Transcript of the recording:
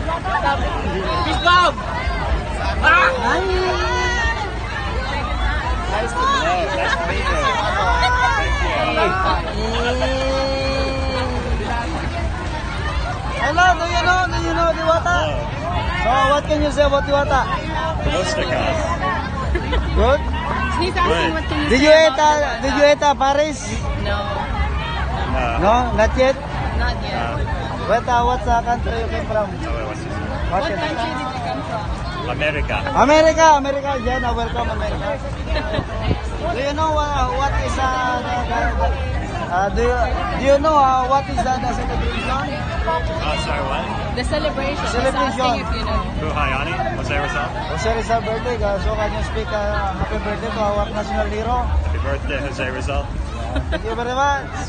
Peace bomb! Ah! Nice to meet you. Nice to meet you. Thank you. Hello, do you know Diwata? So, what can you say about Diwata? Ostakas. Good? He's asking what can you Did say you eat, about did you eat Paris? No, No, not yet. not yet. But what country you came from? What's this? What country did you come from? America. America. Jenna, welcome America. Do you know what is do you know what is the celebration? Sorry, what? The celebration. He's Celebration. asking if you know. Buhayani? Jose Rizal? Jose Rizal birthday, so can you speak happy birthday to our national hero? Happy birthday, Jose Rizal. Thank you very much.